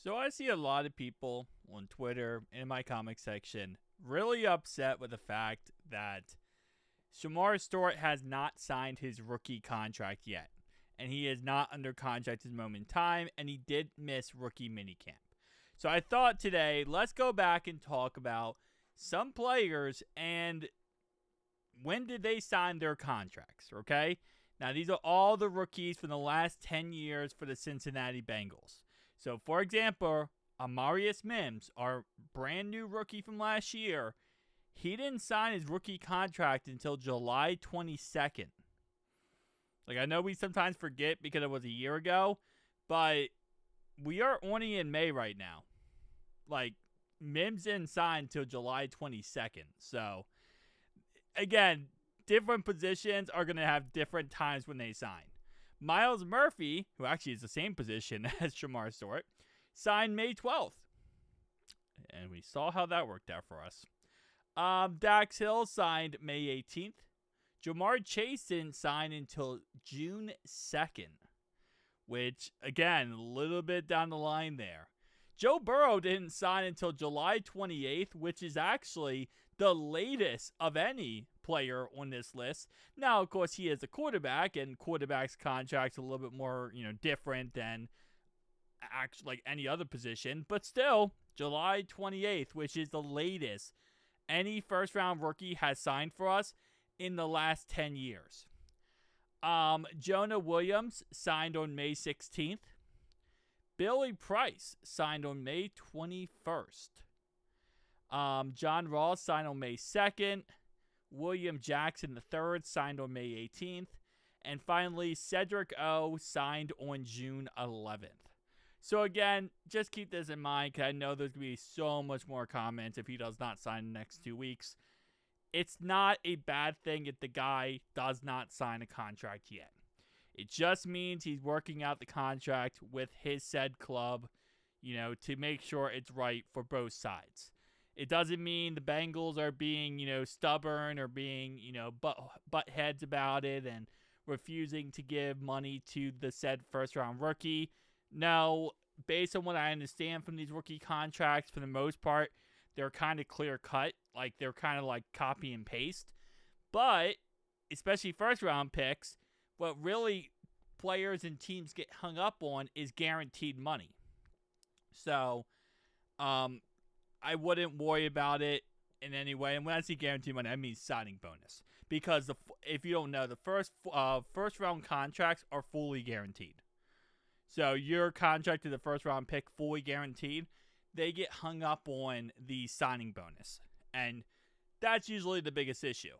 So I see a lot of people on Twitter and in my comic section really upset with the fact that Shemar Stewart has not signed his rookie contract yet. And he is not under contract at this moment in time, and he did miss rookie minicamp. So I thought today, let's go back and talk about some players and when did they sign their contracts, okay? Now, these are all the rookies from the last 10 years for the Cincinnati Bengals. So, for example, Amarius Mims, our brand new rookie from last year, he didn't sign his rookie contract until July 22nd. Like, I know we sometimes forget because it was a year ago, but we are only in May right now. Like, Mims didn't sign until July 22nd. So, again, different positions are going to have different times when they sign. Myles Murphy, who actually is the same position as Shemar Stewart, signed May 12th. And we saw how that worked out for us. Dax Hill signed May 18th. Jamar Chase didn't sign until June 2nd, which, again, a little bit down the line there. Joe Burrow didn't sign until July 28th, which is actually the latest of any player on this list. Now, of course, he is a quarterback, and quarterback's contract's a little bit more, different than actually like any other position. But still, July 28th, which is the latest any first-round rookie has signed for us in the last 10 years. Jonah Williams signed on May 16th. Billy Price signed on May 21st. John Ross signed on May 2nd. William Jackson III signed on May 18th. And finally, Cedric O signed on June 11th. So again, just keep this in mind because I know there's going to be so much more comments if he does not sign in the next 2 weeks. It's not a bad thing if the guy does not sign a contract yet. It just means he's working out the contract with his said club, to make sure it's right for both sides. It doesn't mean the Bengals are being, stubborn or being, butt heads about it and refusing to give money to the said first-round rookie. No, based on what I understand from these rookie contracts, for the most part, they're kind of clear-cut. Like, they're kind of like copy and paste. But, especially first-round picks, what really players and teams get hung up on is guaranteed money. So, I wouldn't worry about it in any way. And when I say guaranteed money, I mean signing bonus. Because if you don't know, the first-round contracts are fully guaranteed. So, your contract to the first-round pick fully guaranteed, they get hung up on the signing bonus. And that's usually the biggest issue.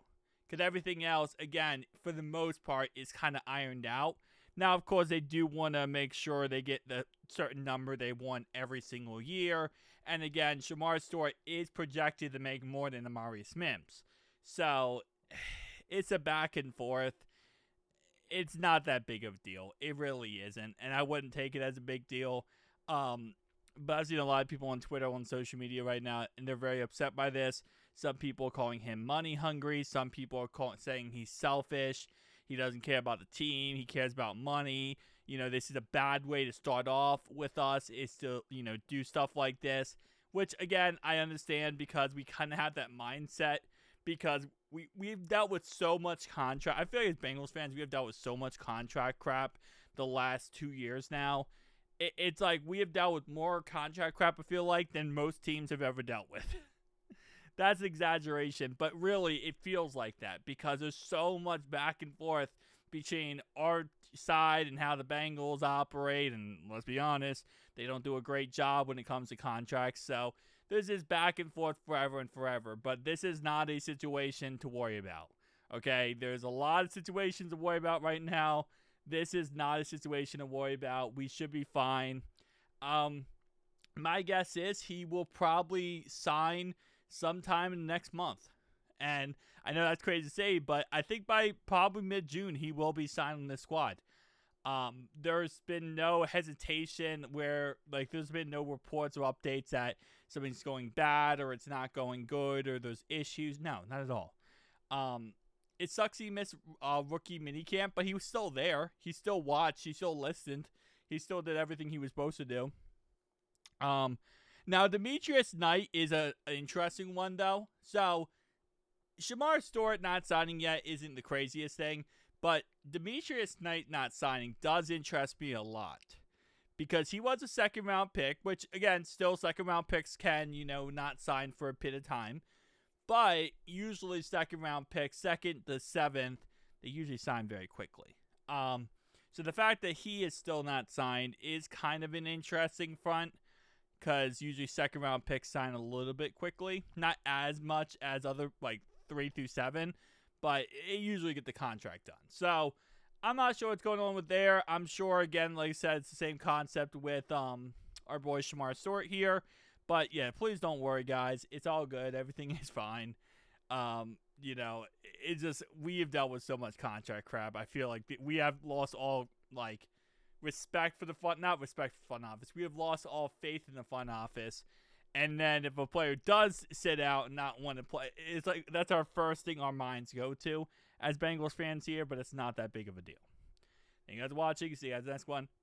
Because everything else, again, for the most part, is kind of ironed out. Now, of course, they do want to make sure they get the certain number they want every single year. And again, Shemar Stewart is projected to make more than Amarius Mims. So, it's a back and forth. It's not that big of a deal. It really isn't. And I wouldn't take it as a big deal. But I've seen a lot of people on Twitter, on social media right now, and they're very upset by this. Some people are calling him money hungry. Some people are saying he's selfish. He doesn't care about the team. He cares about money. This is a bad way to start off with us, is to, do stuff like this. Which, again, I understand because we kind of have that mindset because we've dealt with so much contract. I feel like as Bengals fans, we have dealt with so much contract crap the last 2 years now. It's like we have dealt with more contract crap, I feel like, than most teams have ever dealt with. That's an exaggeration, but really it feels like that because there's so much back and forth between our side and how the Bengals operate, and let's be honest, they don't do a great job when it comes to contracts, so there's this back and forth forever and forever, but this is not a situation to worry about, okay? There's a lot of situations to worry about right now. This is not a situation to worry about. We should be fine. My guess is he will probably sign sometime in the next month. And I know that's crazy to say, but I think by probably mid-June, he will be signing the squad. There's been no hesitation where, there's been no reports or updates that something's going bad or it's not going good or there's issues. No, not at all. It sucks he missed rookie minicamp, but he was still there. He still watched. He still listened. He still did everything he was supposed to do. Now Demetrius Knight is an interesting one though. So Shemar Stewart not signing yet isn't the craziest thing, but Demetrius Knight not signing does interest me a lot. Because he was a second round pick, which again, still second round picks can, not sign for a bit of time. But usually second round picks, second to seventh, they usually sign very quickly. So the fact that he is still not signed is kind of an interesting front. Because usually second round picks sign a little bit quickly. Not as much as other, 3 through 7. But it usually get the contract done. So I'm not sure what's going on with there. I'm sure, again, like I said, it's the same concept with our boy Shemar Stewart here. But, yeah, please don't worry, guys. It's all good. Everything is fine. It's just we have dealt with so much contract crap. I feel like we have lost all, respect for the front, not respect for the front office. We have lost all faith in the front office. And then if a player does sit out and not want to play, it's like that's our first thing our minds go to as Bengals fans here, but it's not that big of a deal. Thank you guys for watching. See you guys in the next one. Peace.